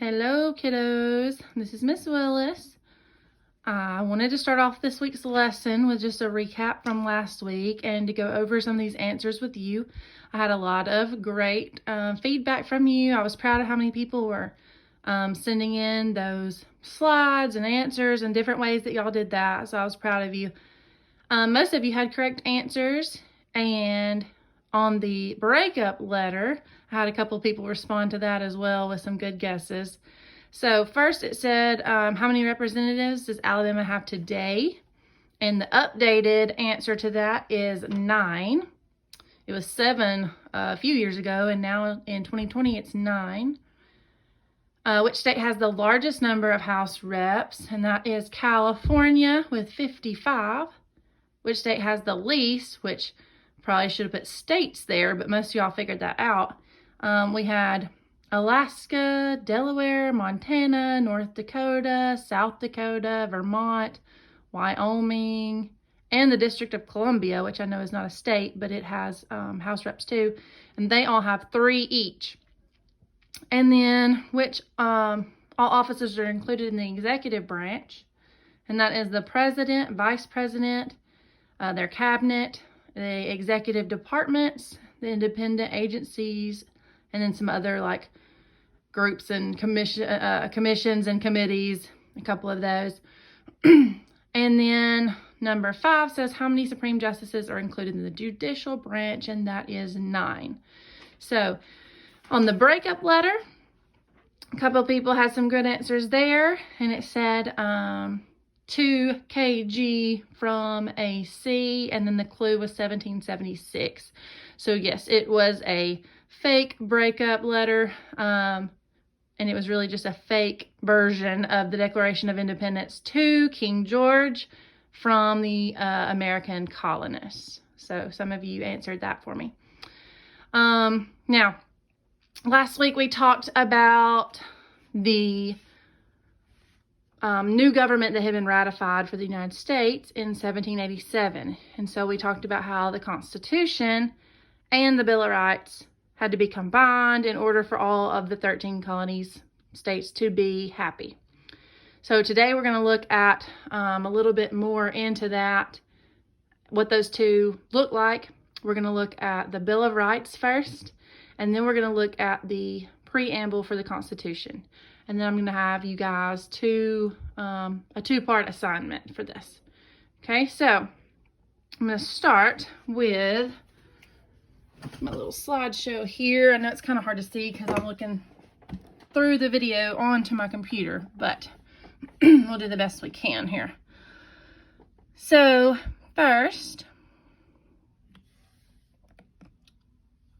Hello, kiddos. This is Miss Willis. I wanted to start off this week's lesson with just a recap from last week and to go over some of these answers with you. I had a lot of great feedback from you. I was proud of how many people were sending in those slides and answers and different ways that y'all did that, so I was proud of you. Most of you had correct answers, and on the breakup letter, I had a couple people respond to that as well with some good guesses. So first it said, how many representatives does Alabama have today? And the updated answer to that is 9. It was 7 a few years ago, and now in 2020 it's 9. Which state has the largest number of House reps? And that is California with 55. Which state has the least? Which probably should have put states there, but most of y'all figured that out. We had Alaska, Delaware, Montana, North Dakota, South Dakota, Vermont, Wyoming, and the District of Columbia, which I know is not a state, but it has House reps too, and they all have 3 each. And then which all officers are included in the executive branch, and that is the president, vice president, their cabinet, the executive departments, the independent agencies, and then some other like groups and commissions and committees, a couple of those. And then number 5 says how many Supreme Justices are included in the judicial branch, and that is 9. So on the breakup letter, a couple of people had some good answers there, and it said 2 kg from AC, and then the clue was 1776. So yes, it was a fake breakup letter, and it was really just a fake version of the Declaration of Independence to King George from the American colonists. So some of you answered that for me. Now, last week we talked about the new government that had been ratified for the United States in 1787. And so we talked about how the Constitution and the Bill of Rights had to be combined in order for all of the 13 colonies states to be happy. So today we're going to look at a little bit more into that, what those two look like. We're going to look at the Bill of Rights first, and then we're going to look at the preamble for the Constitution. And then I'm going to have you guys a 2-part assignment for this. Okay, so I'm going to start with my little slideshow here. I know it's kind of hard to see because I'm looking through the video onto my computer, but we'll do the best we can here. So first,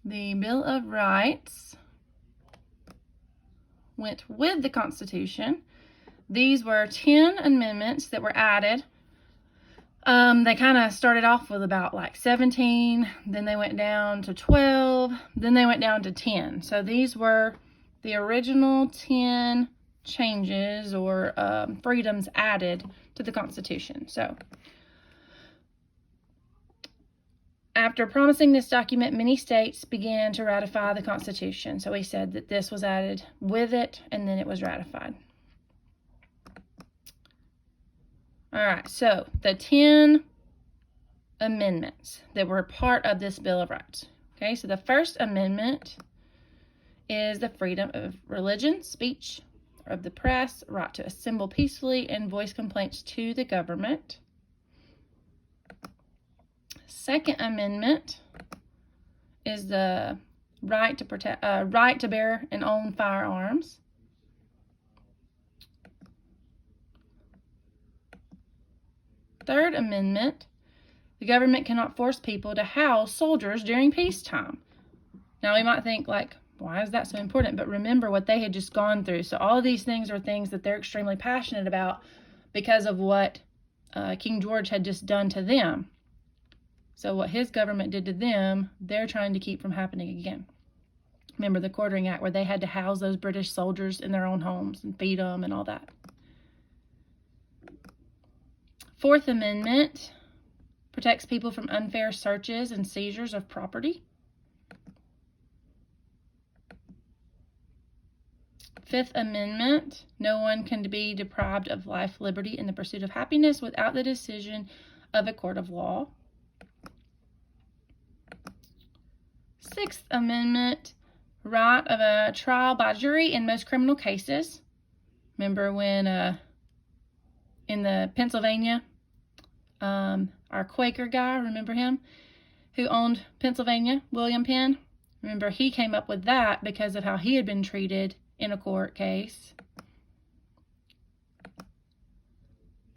the Bill of Rights went with the Constitution. These were 10 amendments that were added. They kind of started off with about like 17, then they went down to 12, then they went down to 10. So these were the original 10 changes or freedoms added to the Constitution. So after promising this document, many states began to ratify the Constitution. So we said that this was added with it, and then it was ratified. All right, so the 10 amendments that were part of this Bill of Rights. Okay, so the first amendment is the freedom of religion, speech, or of the press, right to assemble peacefully and voice complaints to the government. Second amendment is the right to bear and own firearms. Third amendment, the government cannot force people to house soldiers during peacetime. Now we might think like, why is that so important? But remember what they had just gone through. So all of these things are things that they're extremely passionate about because of what King George had just done to them. So what his government did to them, they're trying to keep from happening again. Remember the Quartering Act, where they had to house those British soldiers in their own homes and feed them and all that. Fourth Amendment protects people from unfair searches and seizures of property. Fifth Amendment, no one can be deprived of life, liberty, and the pursuit of happiness without the decision of a court of law. Sixth Amendment, right of a trial by jury in most criminal cases. Remember when in the Pennsylvania, our Quaker guy, remember him, who owned Pennsylvania, William Penn? Remember, he came up with that because of how he had been treated in a court case.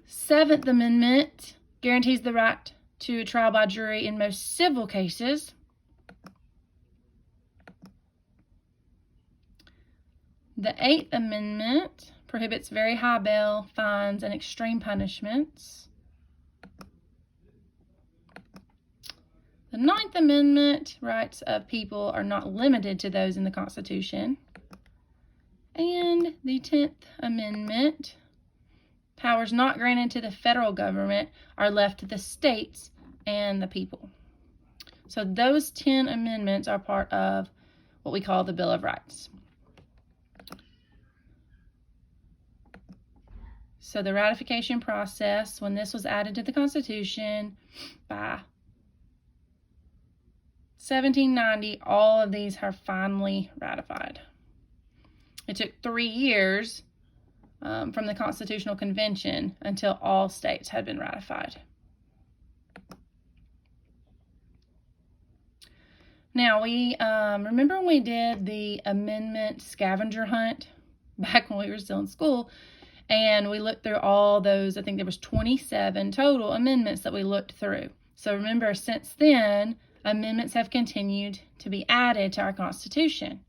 Seventh Amendment guarantees the right to a trial by jury in most civil cases. The Eighth Amendment prohibits very high bail, fines, and extreme punishments. The Ninth Amendment, rights of people are not limited to those in the Constitution. And the 10th Amendment, powers not granted to the federal government are left to the states and the people. So those 10 amendments are part of what we call the Bill of Rights. So the ratification process, when this was added to the Constitution by 1790, all of these are finally ratified. It took 3 years from the Constitutional Convention until all states had been ratified. Now, we remember when we did the amendment scavenger hunt back when we were still in school, and we looked through all those, I think there was 27 total amendments that we looked through. So remember, since then, amendments have continued to be added to our Constitution.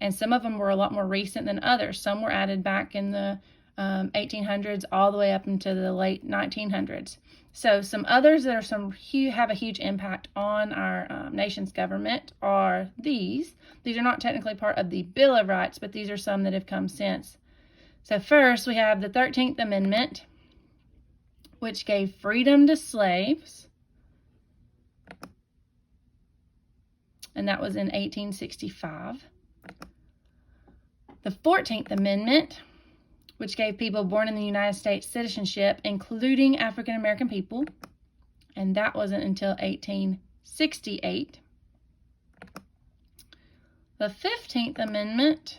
And some of them were a lot more recent than others. Some were added back in the 1800s all the way up into the late 1900s. So some others that are have a huge impact on our nation's government are these. These are not technically part of the Bill of Rights, but these are some that have come since. So first we have the 13th Amendment, which gave freedom to slaves. And that was in 1865. The 14th Amendment, which gave people born in the United States citizenship, including African American people, and that wasn't until 1868. The 15th Amendment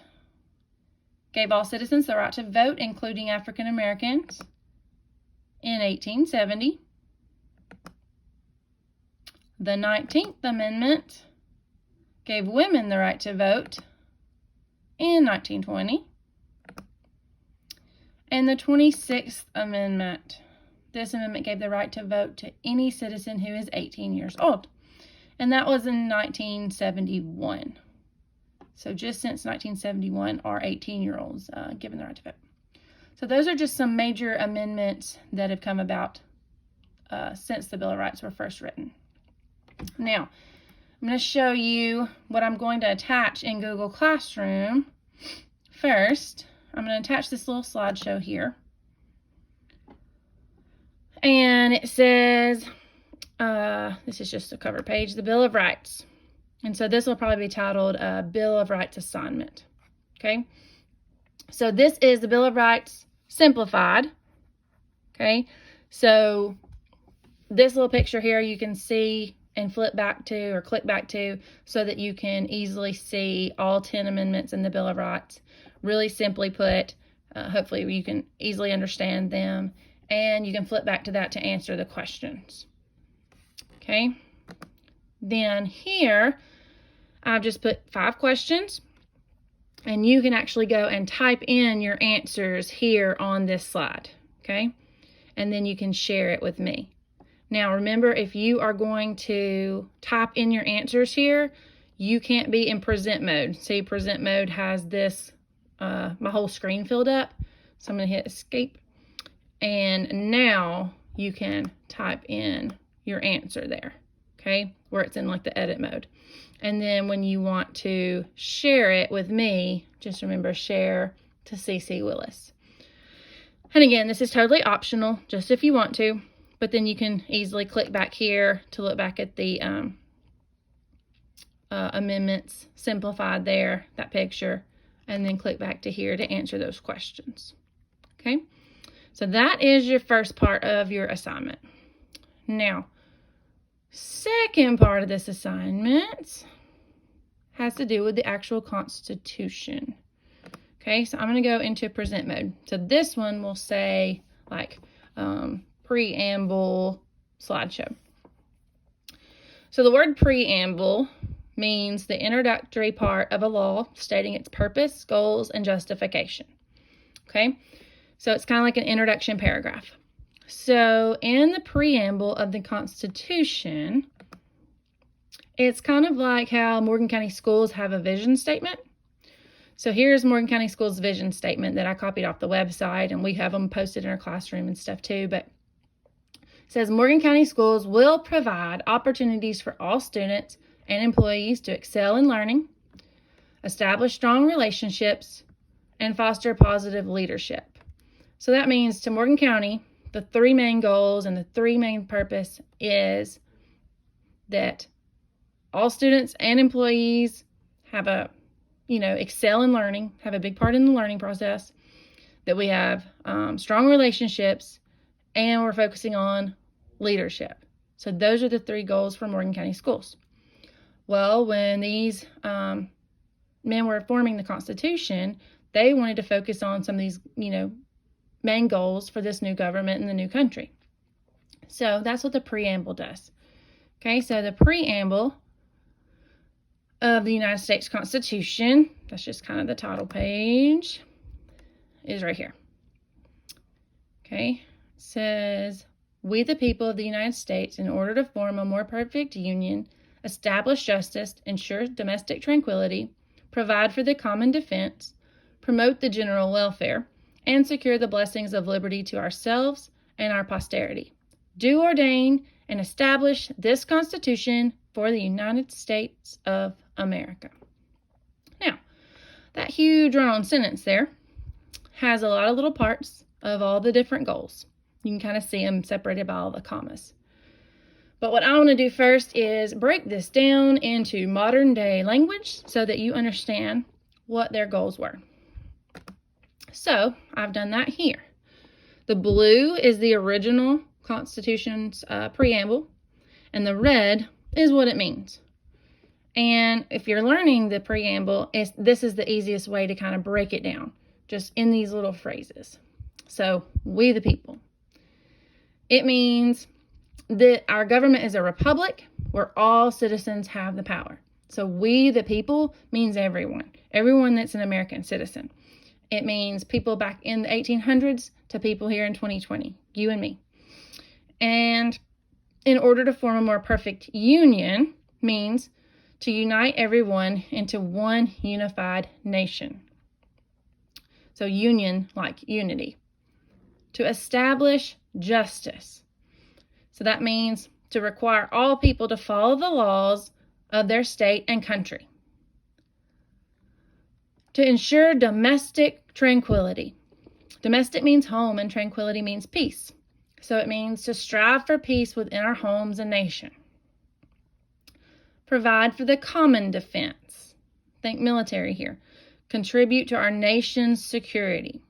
gave all citizens the right to vote, including African Americans, in 1870. The 19th Amendment gave women the right to vote in 1920. And the 26th Amendment. This amendment gave the right to vote to any citizen who is 18 years old. And that was in 1971. So just since 1971 are 18-year-olds given the right to vote. So those are just some major amendments that have come about since the Bill of Rights were first written. Now, I'm going to show you what I'm going to attach in Google Classroom. First, I'm going to attach this little slideshow here. And it says, this is just a cover page, the Bill of Rights. And so this will probably be titled Bill of Rights Assignment. Okay. So this is the Bill of Rights simplified. Okay. So this little picture here you can see and flip back to or click back to so that you can easily see all 10 amendments in the Bill of Rights. Really simply put, hopefully you can easily understand them, and you can flip back to that to answer the questions. Okay. Then here, I've just put 5 questions, and you can actually go and type in your answers here on this slide. Okay. And then you can share it with me. Now, remember, if you are going to type in your answers here, you can't be in present mode. See, present mode has this, my whole screen filled up. So I'm going to hit escape. And now you can type in your answer there, okay, where it's in like the edit mode. And then when you want to share it with me, just remember share to CC Willis. And again, this is totally optional, just if you want to. But then you can easily click back here to look back at the amendments simplified there, that picture, and then click back to here to answer those questions. Okay, so that is your first part of your assignment. Now, second part of this assignment has to do with the actual Constitution. Okay, so I'm going to go into present mode. So this one will say like preamble slideshow. So the word preamble means the introductory part of a law stating its purpose, goals, and justification. Okay, so it's kind of like an introduction paragraph. So in the preamble of the Constitution, it's kind of like how Morgan County Schools have a vision statement. So here's Morgan County Schools' vision statement that I copied off the website, and we have them posted in our classroom and stuff too. But it says Morgan County Schools will provide opportunities for all students and employees to excel in learning, establish strong relationships, and foster positive leadership. So that means to Morgan County, the three main goals and the three main purpose is that all students and employees have excel in learning, have a big part in the learning process, that we have strong relationships, and we're focusing on leadership. So those are the three goals for Morgan County Schools. Well, when these men were forming the Constitution, they wanted to focus on some of these, main goals for this new government and the new country. So that's what the preamble does. Okay, so the preamble of the United States Constitution, that's just kind of the title page, is right here. Okay, it says, we the people of the United States, in order to form a more perfect union, establish justice, ensure domestic tranquility, provide for the common defense, promote the general welfare, and secure the blessings of liberty to ourselves and our posterity, do ordain and establish this Constitution for the United States of America. Now, that huge run-on sentence there has a lot of little parts of all the different goals. You can kind of see them separated by all the commas. But what I want to do first is break this down into modern day language so that you understand what their goals were. So I've done that here. The blue is the original Constitution's preamble, and the red is what it means. And if you're learning the preamble, this is the easiest way to kind of break it down, just in these little phrases. So, we the people. It means that our government is a republic where all citizens have the power. So we the people means everyone that's an American citizen. It means people back in the 1800s to people here in 2020, you and me. And in order to form a more perfect union means to unite everyone into one unified nation. So union, like unity. To establish justice. So that means to require all people to follow the laws of their state and country. To ensure domestic tranquility. Domestic means home and tranquility means peace. So it means to strive for peace within our homes and nation. Provide for the common defense. Think military here. Contribute to our nation's security.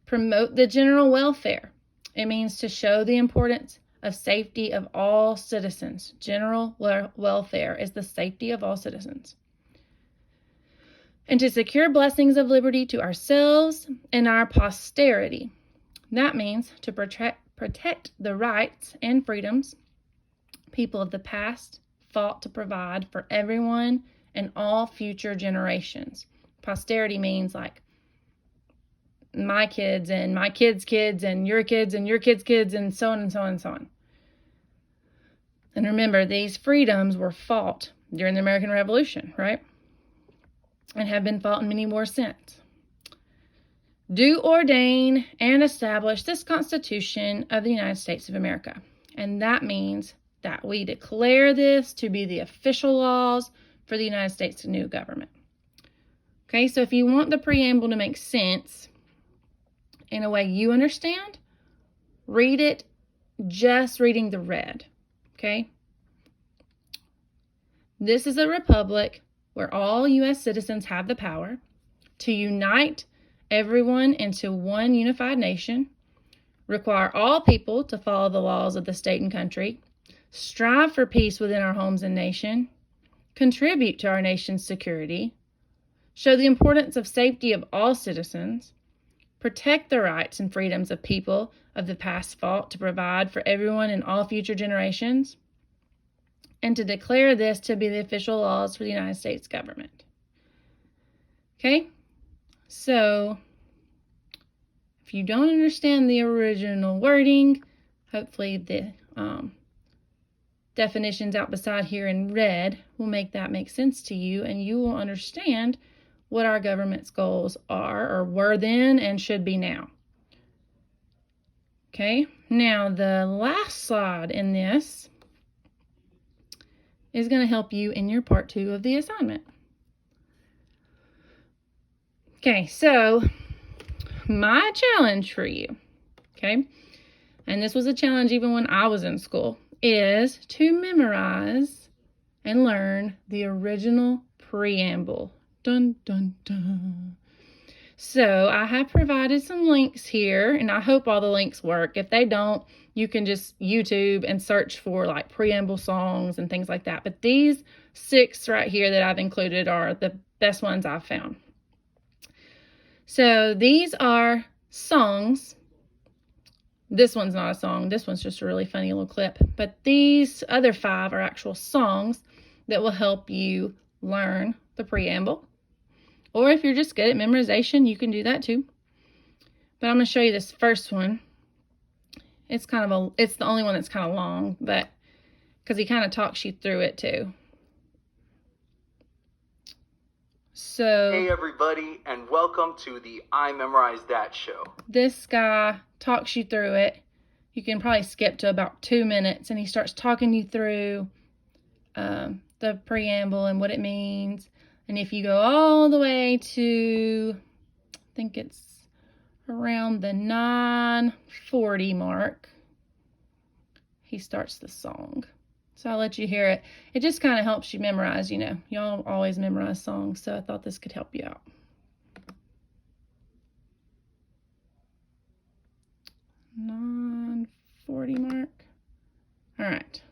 Promote the general welfare. It means to show the importance of safety of all citizens. General welfare is the safety of all citizens. And to secure blessings of liberty to ourselves and our posterity. That means to protect the rights and freedoms people of the past fought to provide for everyone and all future generations. Posterity means like my kids and my kids' kids and your kids and your kids' kids and so on and so on and so on. And remember, these freedoms were fought during the American Revolution, right? And have been fought in many wars since. Do ordain and establish this Constitution of the United States of America. And that means that we declare this to be the official laws for the United States new government. Okay, so if you want the preamble to make sense in a way you understand, read it just reading the red. Okay? This is a republic where all U.S. citizens have the power. to unite everyone into one unified nation, require all people to follow the laws of the state and country, strive for peace within our homes and nation, contribute to our nation's security, show the importance of safety of all citizens, protect the rights and freedoms of people of the past fought to provide for everyone in all future generations, and to declare this to be the official laws for the United States government. Okay? So, if you don't understand the original wording, hopefully the definitions out beside here in red will make that make sense to you, and you will understand what our government's goals are, or were then and should be now. Okay, now the last slide in this is going to help you in your part 2 of the assignment. Okay, so my challenge for you, okay, and this was a challenge even when I was in school, is to memorize and learn the original preamble. Dun, dun, dun. So I have provided some links here, and I hope all the links work. If they don't, you can just YouTube and search for like preamble songs and things like that. But these 6 right here that I've included are the best ones I've found. So these are songs. This one's not a song. This one's just a really funny little clip. But these other 5 are actual songs that will help you learn the preamble. Or if you're just good at memorization, you can do that too. But I'm going to show you this first one. It's the only one that's kind of long, but because he kind of talks you through it too. So, hey everybody, and welcome to the I Memorized That show. This guy talks you through it. You can probably skip to about 2 minutes, and he starts talking you through the preamble and what it means. And if you go all the way to, I think it's around the 9:40 mark, he starts the song. So I'll let you hear it. It just kind of helps you memorize, you know. Y'all always memorize songs, so I thought this could help you out. 9:40 mark. All right.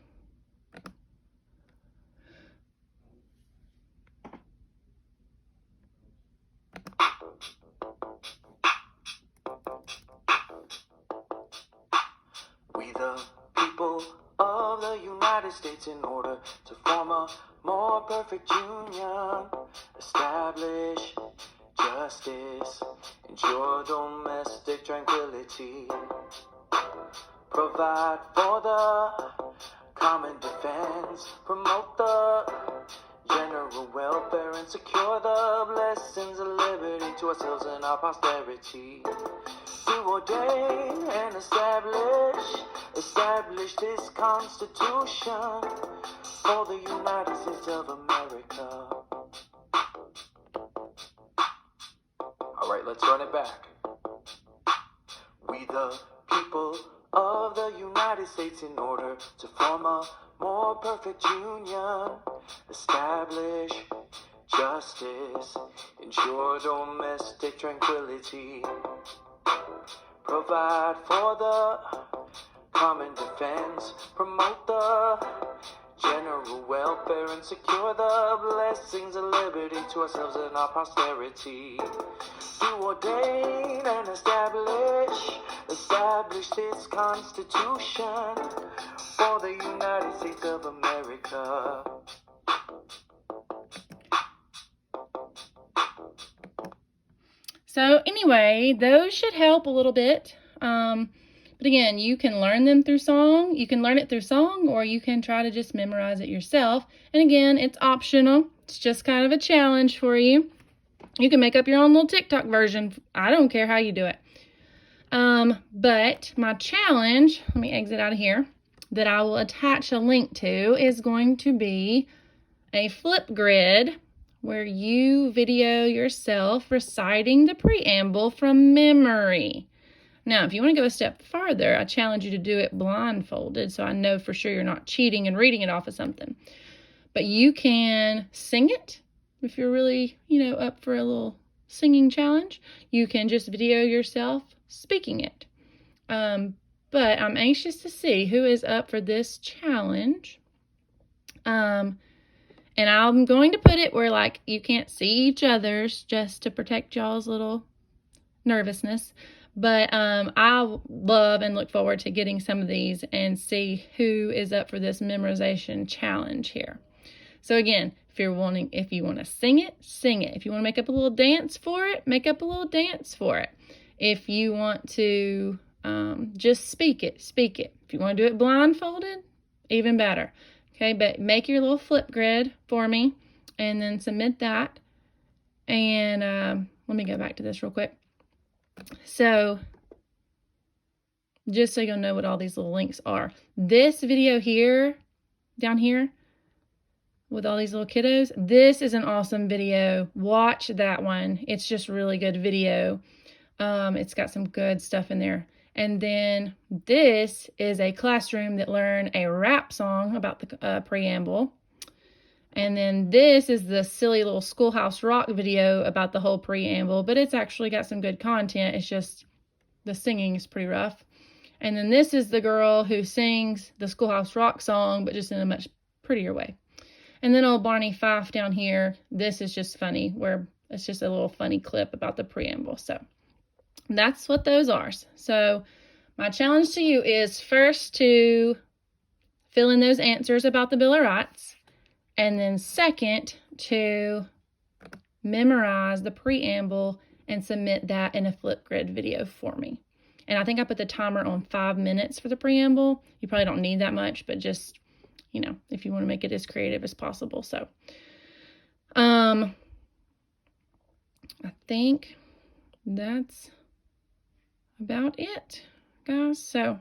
We the people of the United States, in order to form a more perfect union, establish justice, ensure domestic tranquility, provide for the common defense, promote the general welfare, and secure the blessings of liberty to ourselves and our posterity. To ordain and establish this Constitution for the United States of America. All right, let's run it back. We the people of the United States, in order to form a more perfect union, establish justice, ensure domestic tranquility, provide for the common defense, promote the general welfare, and secure the blessings of liberty to ourselves and our posterity. To ordain and establish this Constitution for the United States of America. So anyway, those should help a little bit. But again, you can learn them through song. You can learn it through song, or you can try to just memorize it yourself. And again, it's optional. It's just kind of a challenge for you. You can make up your own little TikTok version. I don't care how you do it. But my challenge, let me exit out of here, that I will attach a link to is going to be a flip grid where you video yourself reciting the preamble from memory. Now, if you want to go a step farther, I challenge you to do it blindfolded so I know for sure you're not cheating and reading it off of something. But you can sing it if you're really, up for a little singing challenge. You can just video yourself speaking it. But I'm anxious to see who is up for this challenge. And I'm going to put it where, like, you can't see each other's, just to protect y'all's little nervousness. But I love and look forward to getting some of these and see who is up for this memorization challenge here. So again, if you want to sing it, sing it. If you want to make up a little dance for it, make up a little dance for it. If you want to just speak it, speak it. If you want to do it blindfolded, even better. Okay, but make your little flip grid for me and then submit that. And let me go back to this real quick. So just so you'll know what all these little links are. This video here, down here, with all these little kiddos, this is an awesome video. Watch that one. It's just really good video. It's got some good stuff in there. And then this is a classroom that learned a rap song about the preamble. And then this is the silly little Schoolhouse Rock video about the whole preamble, but it's actually got some good content. It's just the singing is pretty rough. And then this is the girl who sings the Schoolhouse Rock song, but just in a much prettier way. And then old Barney Fife down here, this is just funny, where it's just a little funny clip about the preamble. So that's what those are. So my challenge to you is first to fill in those answers about the Bill of Rights. And then second, to memorize the preamble and submit that in a Flipgrid video for me. And I think I put the timer on 5 minutes for the preamble. You probably don't need that much, but just, you know, if you want to make it as creative as possible. So, I think that's about it, guys. So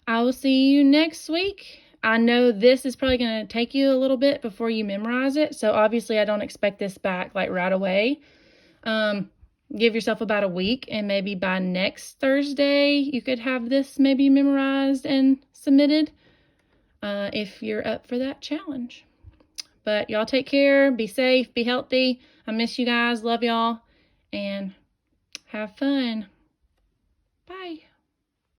I will see you next week. I know this is probably going to take you a little bit before you memorize it. So obviously I don't expect this back like right away. Give yourself about a week, and maybe by next Thursday you could have this maybe memorized and submitted if you're up for that challenge. But y'all take care, be safe, be healthy. I miss you guys, love y'all, and have fun. Bye.